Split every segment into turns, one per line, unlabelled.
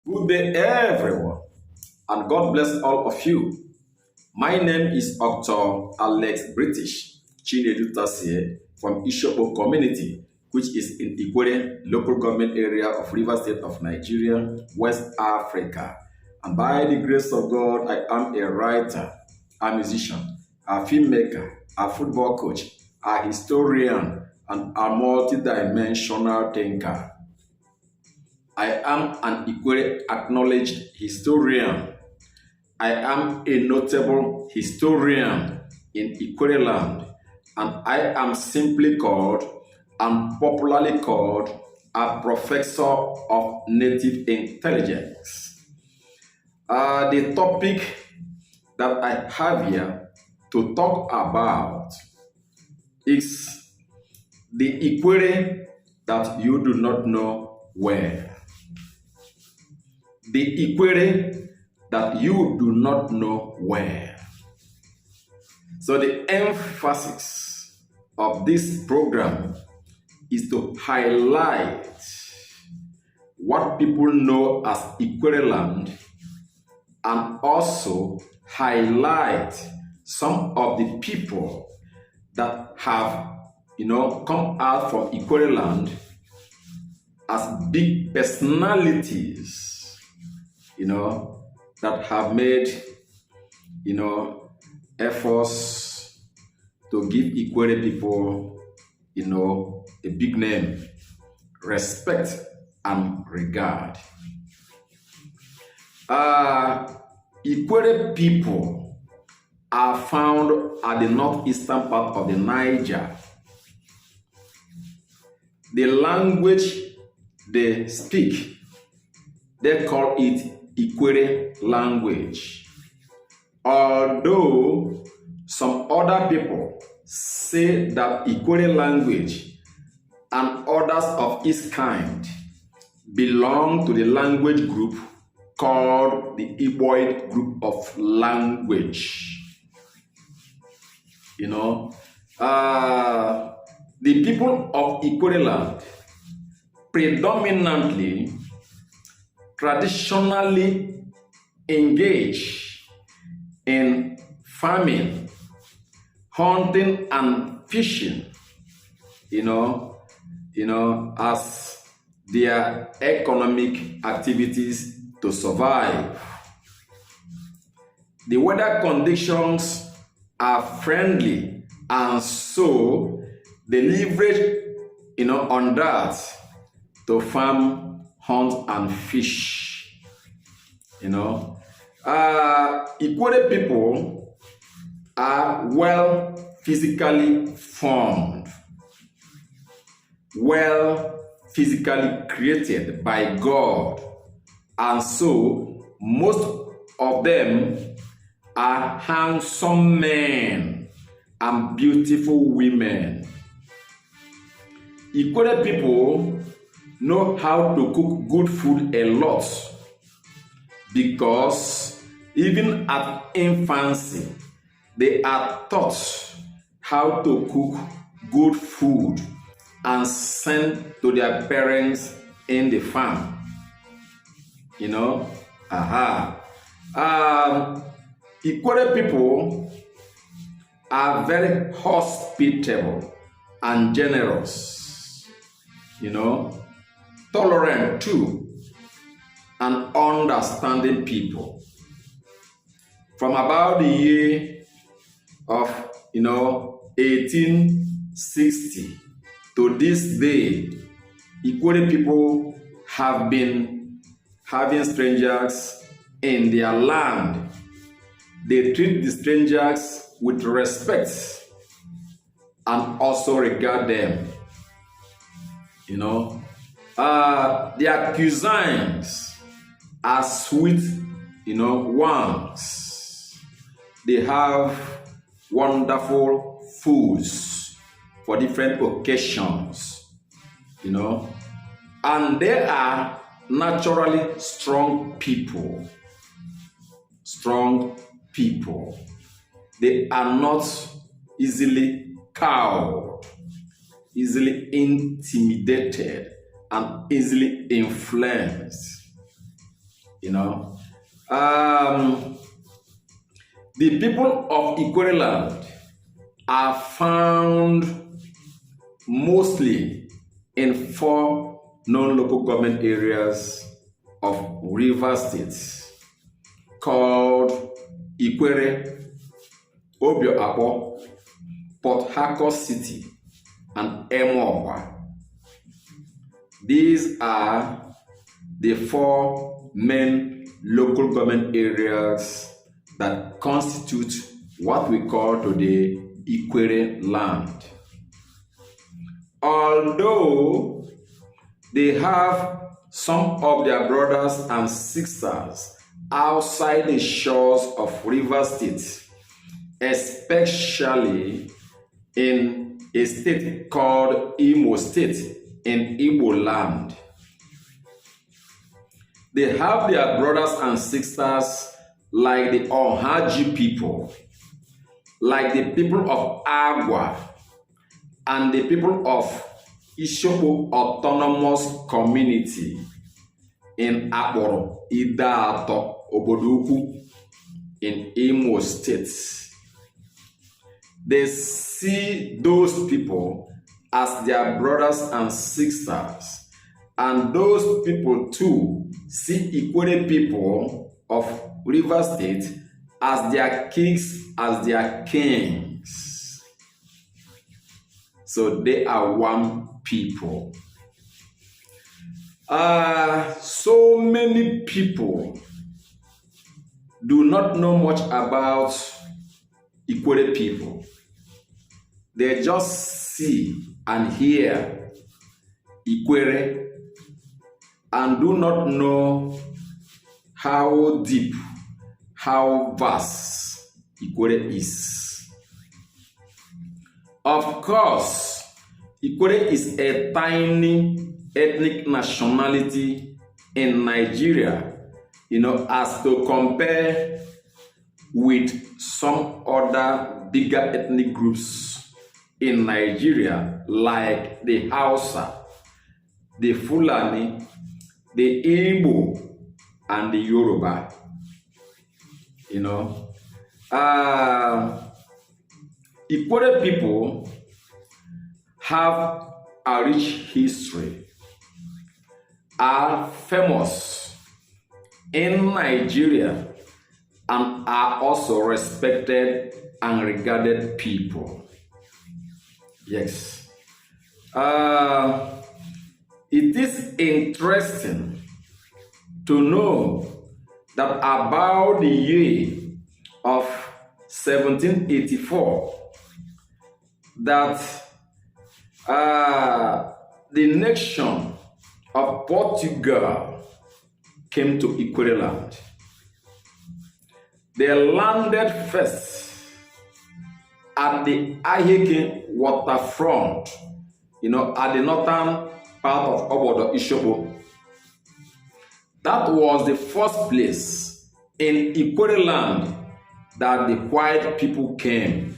Good day, everyone, and God bless all of you. My name is Dr. Alex British Chinedu Tasie from Ishopo Community, which is in Ikwerre local government area of Rivers State of Nigeria, West Africa. And by the grace of God, I am a writer, a musician, a filmmaker, a football coach, a historian, and a multidimensional thinker. I am an Ikwerre acknowledged historian. I am a notable historian in Ikwerre land, and I am simply called and popularly called a professor of native intelligence. The topic that I have here to talk about is the Ikwerre that you do not know where. The Ikwerre that you do not know where. So the emphasis of this program is to highlight what people know as Ikwerre land and also highlight some of the people that have come out from Ikwerre land as big personalities that have made, efforts to give Ikwerre people, a big name, respect and regard. Ikwerre people are found at the northeastern part of the Niger. The language they speak, they call it Ikwerre language. Although some other people say that Ikwerre language and others of its kind belong to the language group called the Igbo group of language. The people of Ikwerre land predominantly traditionally engage in farming, hunting, and fishing, as their economic activities to survive. The weather conditions are friendly, and so they leverage, on that to farm, hunt, and fish. Ikwerre people are well physically formed, well physically created by God, and so most of them are handsome men and beautiful women. Ikwerre people know how to cook good food a lot, because even at infancy they are taught how to cook good food and send to their parents in the farm. Ikwerre people are very hospitable and generous, tolerant too, and understanding people. From about the year of 1860 to this day, Ikwerre people have been having strangers in their land. They treat the strangers with respect and also regard them. Their cuisines are sweet, ones. They have wonderful foods for different occasions, and they are naturally strong people. Strong people. They are not easily cowed, easily intimidated, and easily influenced. you know. Um, the people of Ikwerre land are found mostly in 4 non-local government areas of Rivers State called Ikwerre, Obio-Akpo, Port Harcourt City, and Emohua. These are the 4 main local government areas that constitute what we call today Ikwerre land. Although they have some of their brothers and sisters outside the shores of Rivers State, especially in a state called Imo State in Igbo land. They have their brothers and sisters like the Ohaji people, like the people of Agwa, and the people of Ishopo Autonomous Community in Akporo, Idato, Obodoku in Imo State. They see those people as their brothers and sisters, and those people too see Ikwerre people of River State as their kings, as their kings. So they are one people. So many people do not know much about Ikwerre people. They just see and hear Ikwerre and do not know how deep, how vast Ikwerre is. Of course, Ikwerre is a tiny ethnic nationality in Nigeria, as to compare with some other bigger ethnic groups in Nigeria, like the Hausa, the Fulani, the Igbo, and the Yoruba. Ikwerre people have a rich history, are famous in Nigeria, and are also respected and regarded people. Yes. It is interesting to know that about the year of 1784, that the nation of Portugal came to Ikwerre land. They landed first at the Aheke waterfront, at the northern part of Obodo Ishopo. That was the first place in Ikwerre land that the white people came.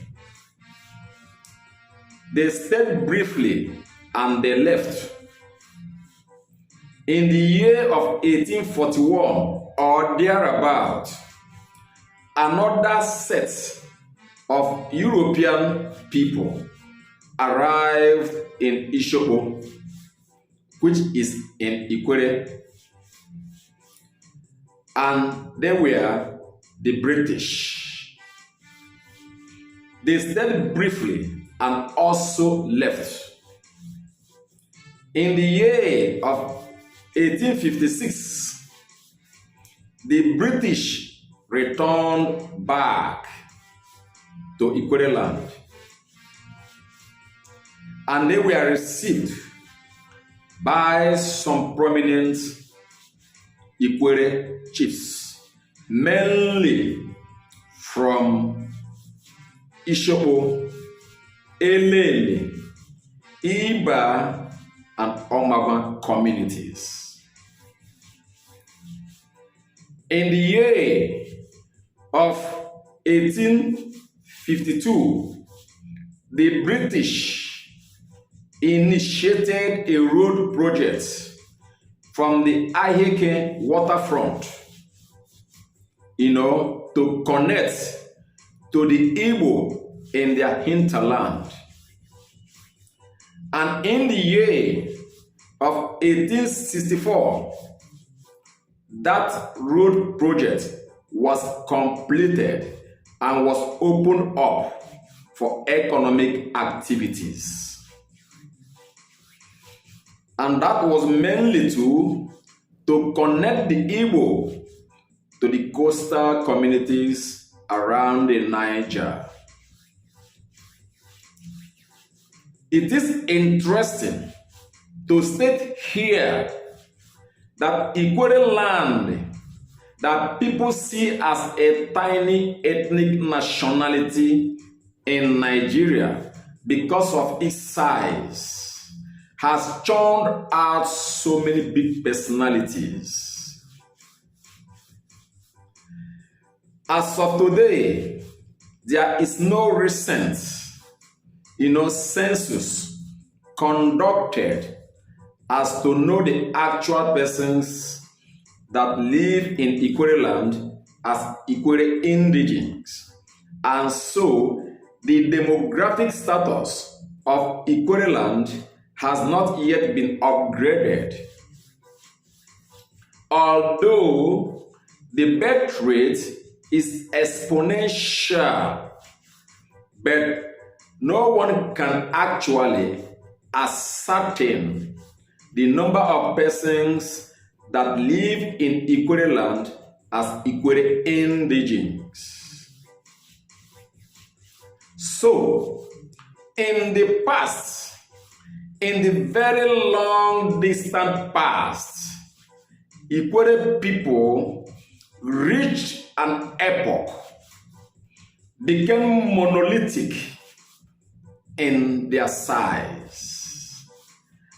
They stayed briefly and they left. In the year of 1841 or thereabout, another set of European people arrived in Ishopo, which is in Ikwerre, and they were the British. They stayed briefly and also left. In the year of 1856, the British returned back to Ikwerre land, and they were received by some prominent Ikwerre chiefs, mainly from Ishopo, Elele, Iba, and Omagwan communities. In the year of 1852, the British initiated a road project from the Aheke waterfront to connect to the Igbo in their hinterland. And in the year of 1864, that road project was completed and was opened up for economic activities. And that was mainly to connect the Igbo to the coastal communities around the Niger. It is interesting to state here that Ikwerre land that people see as a tiny ethnic nationality in Nigeria because of its size has churned out so many big personalities. As of today, there is no recent census conducted as to know the actual persons that live in Ikwerre land as Ikwerre indigenes. And so the demographic status of Ikwerre land has not yet been upgraded. Although the birth rate is exponential, but no one can actually ascertain the number of persons that live in Ikwerre land as Ikwerre indigenes. So, in the past, in the very long distant past, Ikwerre people reached an epoch, became monolithic in their size.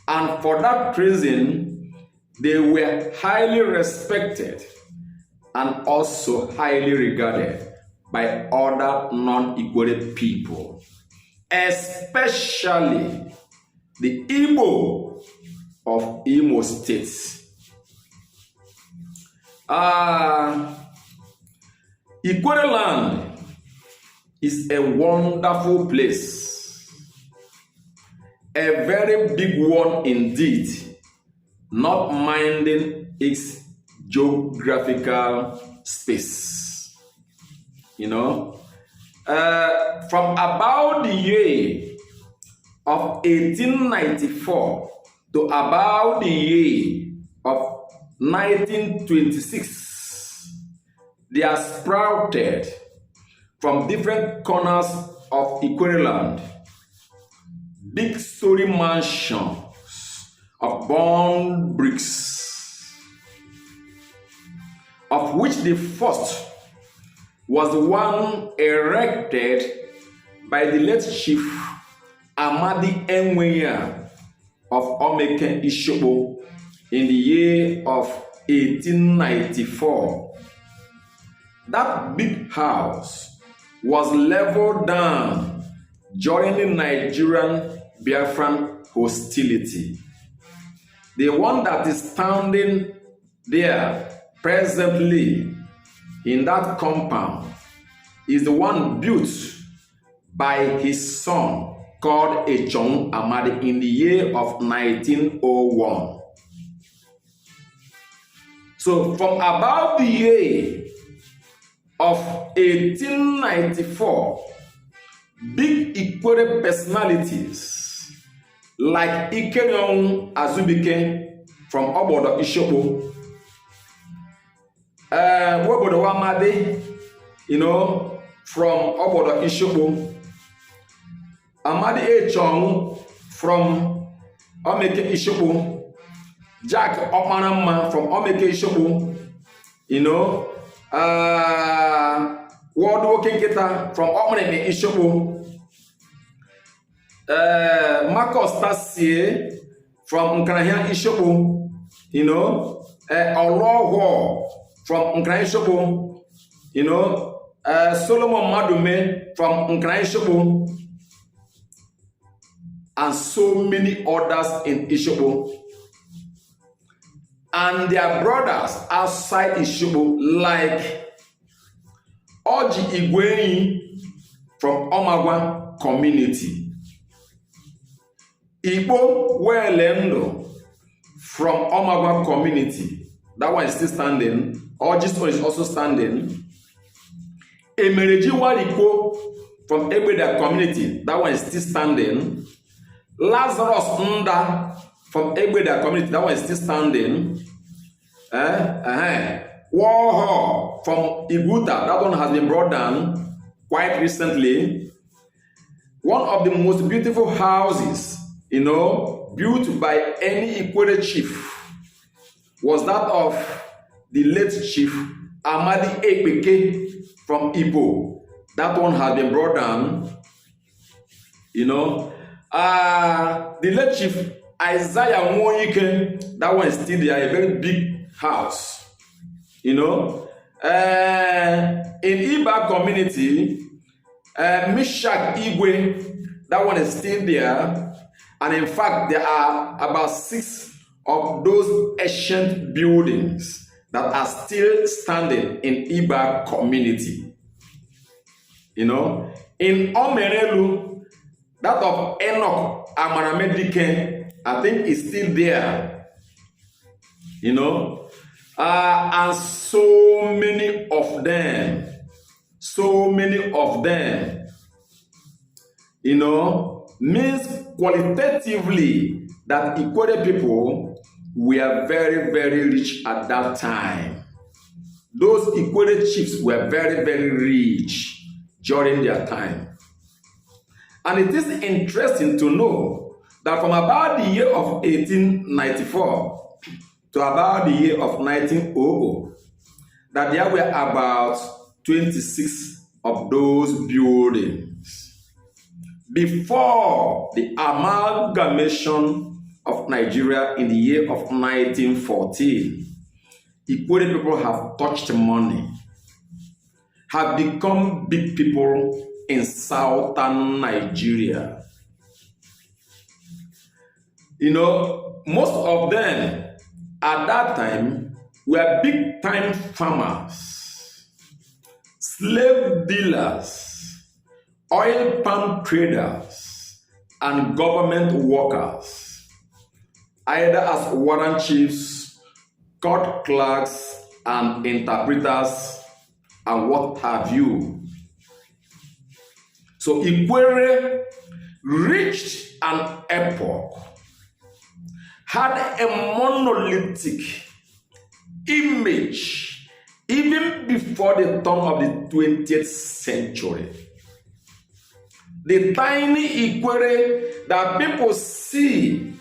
And for that reason, they were highly respected and also highly regarded by other non-Ikwerre people, especially the Igbo of Imo State. Ikwerre land is a wonderful place, a very big one indeed, not minding its geographical space. From about the year of 1894 to about the year of 1926, they are sprouted from different corners of Ikwerre land big story mansions of burned bricks, of which the first was the one erected by the late Chief Amadi Enwenya of Omeke Ishobo in the year of 1894. That big house was leveled down during the Nigerian-Biafran hostility. The one that is standing there presently in that compound is the one built by his son called Echong Amadi in the year of 1901. So from about the year of 1894, big Ikwerre personalities like Ikwerre Azubike from Obodo Ishopo, Obodo Wamade, from Obodo Ishopo, Amadi Echong from Omeke Ishopo, Jack Okmanama from Omeke Ishopo, World Walking Kita from Omeke Ishopo, Marcus Tasie from Nkrahia Ishopo, Olowo from Nkrahia Ishopo, Solomon Madume from Nkrahia Ishopo, and so many others in Ishopo. And their brothers outside Ishopo, like Oji Ikwerre from Omagwa community. Igbo Welendo from Omagwa community. That one is still standing. Oji's one is also standing. Emereji Wariko from Egbeda community. That one is still standing. Lazarus Nda from Egbeda community. That one is still standing. Warhol from Iguta. That one has been brought down quite recently. One of the most beautiful houses, built by any Ikwerre chief was that of the late Chief Amadi Ekpeke from Igbo. That one has been brought down. The late Chief Isaiah Nwoyike, that one is still there, a very big house. In Iba community, Mishak Igwe, that one is still there. And in fact, there are about 6 of those ancient buildings that are still standing in Iba community. In Omerelu, that of Enoch Amaramedike, I think is still there. And so many of them, means qualitatively that Ikwerre people were very, very rich at that time. Those Ikwerre chiefs were very, very rich during their time. And it is interesting to know that from about the year of 1894 to about the year of 1900, that there were about 26 of those buildings. Before the amalgamation of Nigeria in the year of 1914, Ikwerre people have touched money, have become big people in southern Nigeria. Most of them at that time were big-time farmers, slave dealers, oil palm traders, and government workers, either as warrant chiefs, court clerks, and interpreters, and what have you. So Ikwerre reached an epoch, had a monolithic image even before the turn of the 20th century. The tiny Ikwerre that people see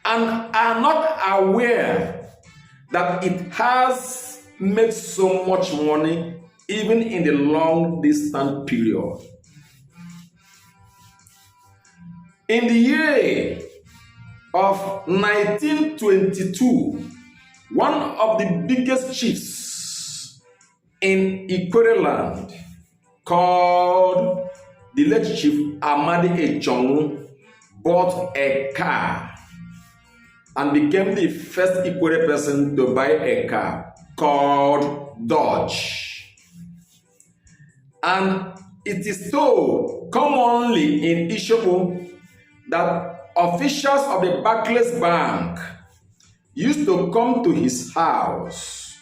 and are not aware that it has made so much money even in the long distant period. In the year of 1922, one of the biggest chiefs in Ikwerre land, called the late Chief Amadi Echong, bought a car and became the first Ikwerre person to buy a car called Dodge. And it is told commonly in Ishopo that officials of the Barclays Bank used to come to his house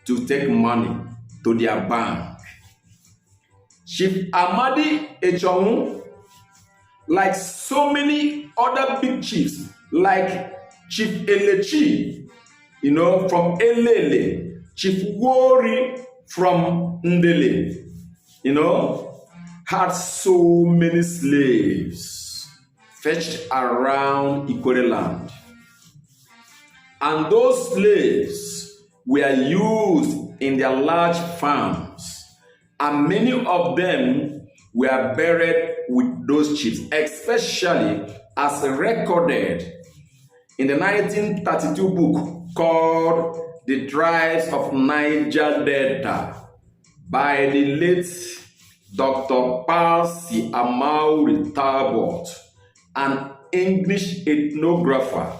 to take money to their bank. Chief Amadi Echong, like so many other big chiefs, like Chief Elechi, from Elele, Chief Wori from Ndele, had so many slaves fetched around Ikwerre land. And those slaves were used in their large farms. And many of them were buried with those chiefs, especially as recorded in the 1932 book called The Tribes of Niger Delta by the late Dr. Tasie Talbot, an English ethnographer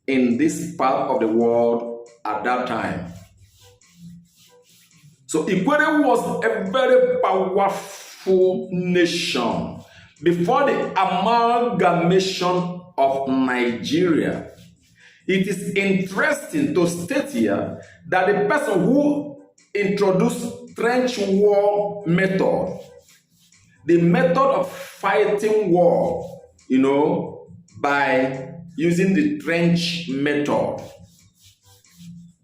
in this part of the world at that time. So Ikwerre was a very powerful nation before the amalgamation of Nigeria. It is interesting to state here that the person who introduced trench war method, the method of fighting war, by using the trench method,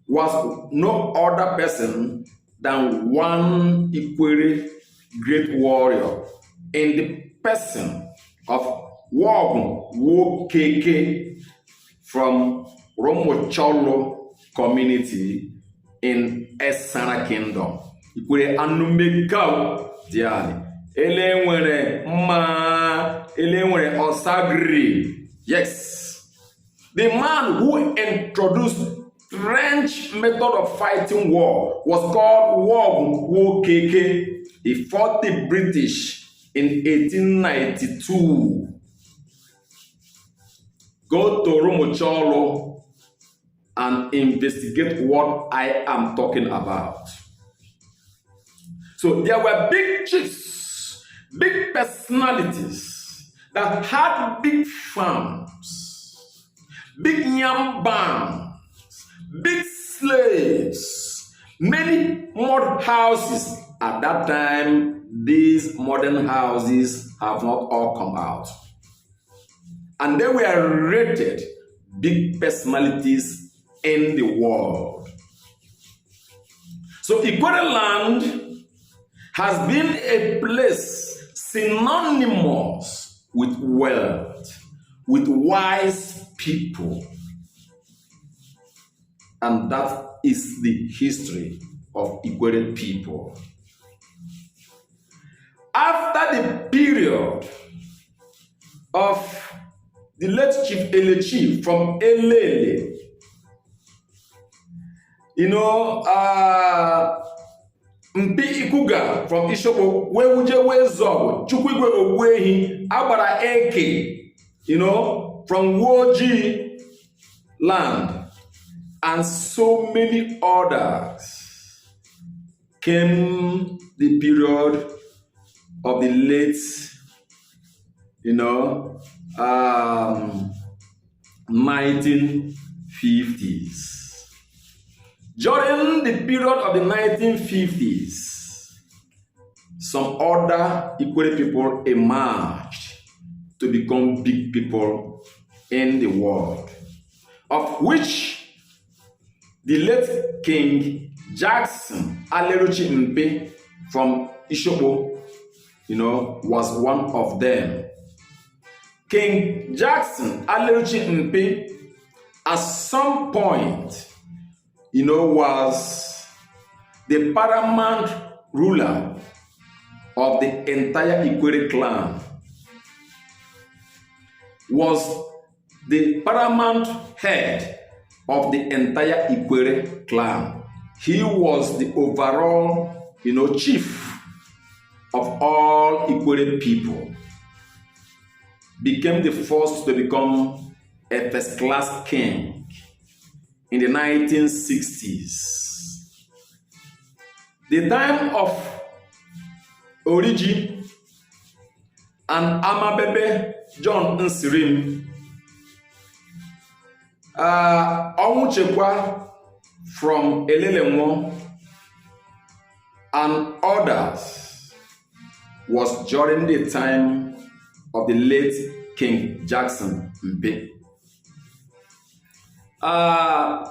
was no other person than one Ikwerre great warrior in the person of Wogun Wokeke from Romocholo community in Esana Kingdom. Ikwerre anumekau diali. Ele nwere mma, ele nwere osagri. Yes. The man who introduced trench method of fighting war was called Wogun Wokeke. He fought the British in 1892. Go to Romocholo and investigate what I am talking about. So there were big chiefs, big personalities that had big farms, big yam barns, big slaves, many mud houses. At that time, these modern houses have not all come out. And they were rated big personalities in the world. So Ikwerre land has been a place synonymous with wealth, with wise people. And that is the history of Ikwerre people. After the period of the late Chief Elechi from Elele, Mpi Ikuga from Ishopo, Wewuje Wezo, Chukwigwe Ogwehi, Abara Eke, from Woji land, and so many others, came the period of the late, 1950s. During the period of the 1950s, some other Ikwerre people emerged to become big people in the world, of which the late King Jackson Aleruchi Mpe from Ishopo, was one of them. King Jackson Aleruchi Mpe, at some point, was the paramount ruler of the entire Ikwerre clan, was the paramount head of the entire Ikwerre clan. He was the overall, chief of all Ikwerre people. Became the first to become a first-class king in the 1960s. The time of Oriji and Amabebe John Nsirim, Onwuchekwa from Elelenwo and others, was during the time of the late King Jackson Mpe.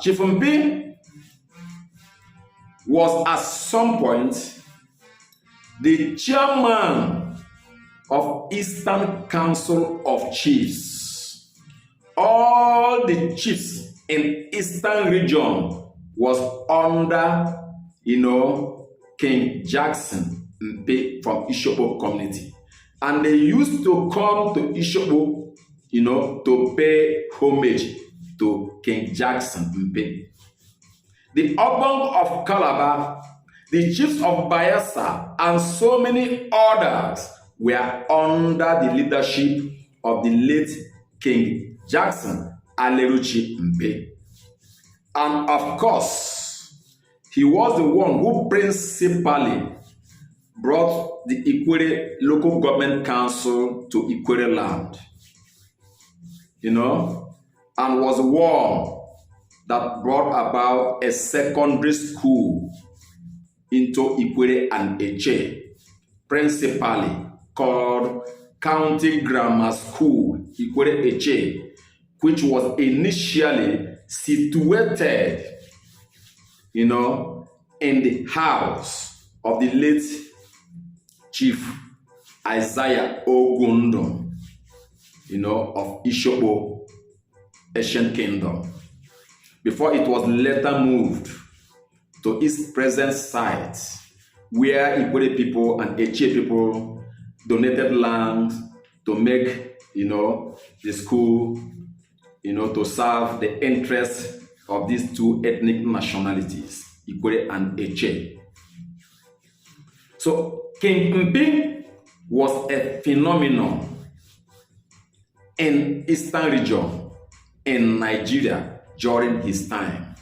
Chief Mpe was at some point the chairman of Eastern Council of Chiefs. All the chiefs in Eastern region was under, King Jackson Mpe from Ishopo community. And they used to come to Ishopo, to pay homage to King Jackson Mpe. The Obong of Calabar, the chiefs of Bayelsa, and so many others were under the leadership of the late King Jackson Aleruchi Mpe. And of course, He was the one who principally brought the Ikwerre local government council to Ikwerre land, and was one that brought about a secondary school into Ikwerre and Eche, principally called County Grammar School, Ikwerre Eche, which was initially situated, in the house of the late Chief Isaiah Ogundom, of Ishopo, Ancient Kingdom, before it was later moved to its present site, where Ikwerre people and Eche people donated land to make, the school, to serve the interests of these two ethnic nationalities, Ikwerre and Eche. So King Mpi was a phenomenon in Eastern region in Nigeria during his time.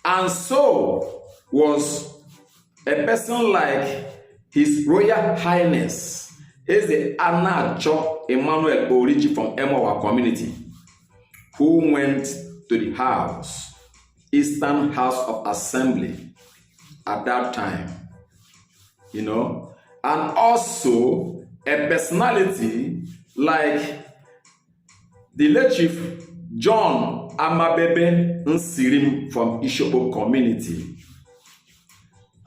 And so was a person like His Royal Highness Eze Anacho Emmanuel Oriji from Emowa community, who went to the house, Eastern House of Assembly at that time, and also a personality like the late Chief John Amabebe Nsirim from Ishopo community,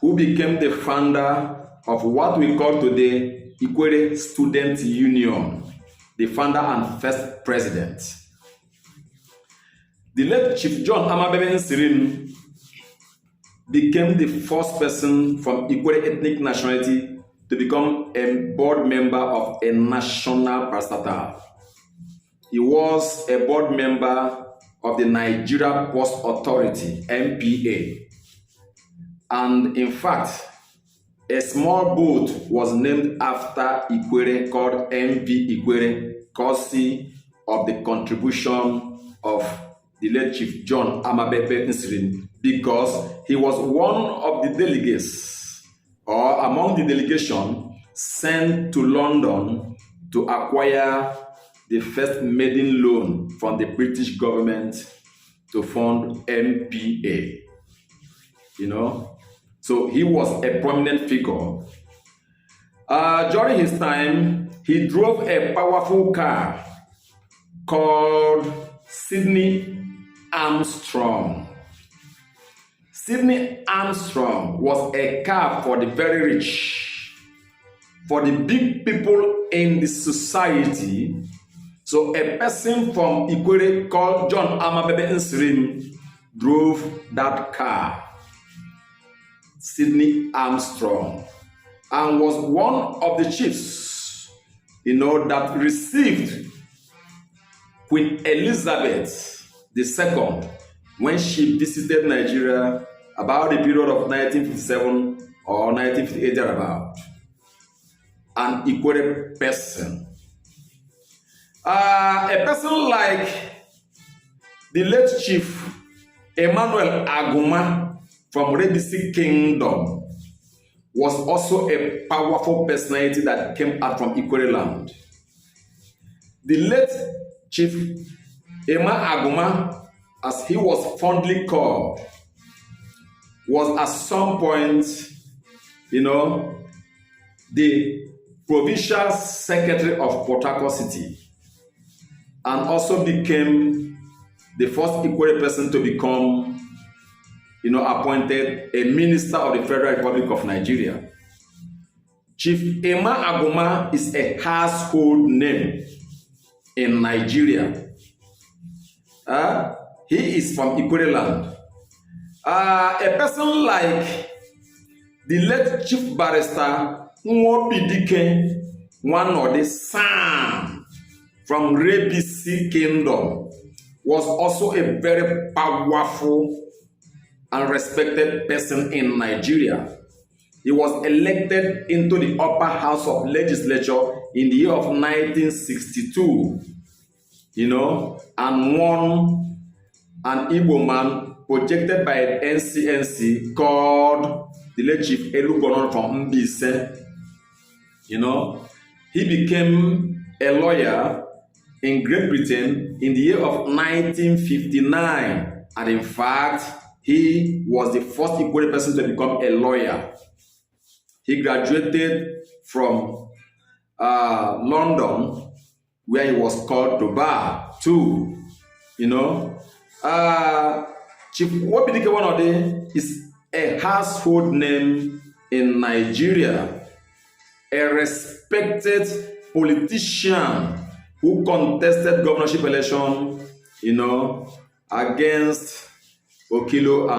who became the founder of what we call today Ikwerre Student Union, the founder and first president. The late Chief John Amabebe Nsirim became the first person from Ikwerre ethnic nationality to become a board member of a national parastatal. He was a board member of the Nigeria Post Authority, NPA. And in fact, a small boat was named after Ikwerre called MV Ikwerre, courtesy of the contribution of the late Chief John Amabebe Nsirim, because he was one of the delegates, or among the delegation sent to London to acquire the first maiden loan from the British government to fund MPA. So he was a prominent figure. During his time, he drove a powerful car called Sydney Armstrong. Sydney Armstrong was a car for the very rich, for the big people in the society. So a person from Ikwerre called John Amabebe Nsirim drove that car, Sydney Armstrong, and was one of the chiefs, that received Queen Elizabeth II when she visited Nigeria about the period of 1957 or 1958 thereabout. An Ikwerre person. A person like the late Chief Emmanuel Aguma from Rebisi Kingdom was also a powerful personality that came out from Ikwerre land. The late Chief Emma Aguma, as he was fondly called, was at some point, the provincial secretary of Port Harcourt City, and also became the first Ikwerre person to become, appointed a minister of the Federal Republic of Nigeria. Chief Emma Aguma is a household name in Nigeria. He is from Ikwerre land. A person like the late Chief Barrister Nwopidike, one of the Sam from Rebisi Kingdom, was also a very powerful and respected person in Nigeria. He was elected into the upper house of legislature in the year of 1962, and won an Igbo man projected by NCNC called the late Chief Elukonon from Mbise. You know, he became a lawyer in Great Britain in the year of 1959. And in fact, he was the first Ikwerre person to become a lawyer. He graduated from London, where he was called to bar too. You know, Chief Wobidike Wanode is a household name in Nigeria, a respected politician who contested governorship election, you know, against Okilo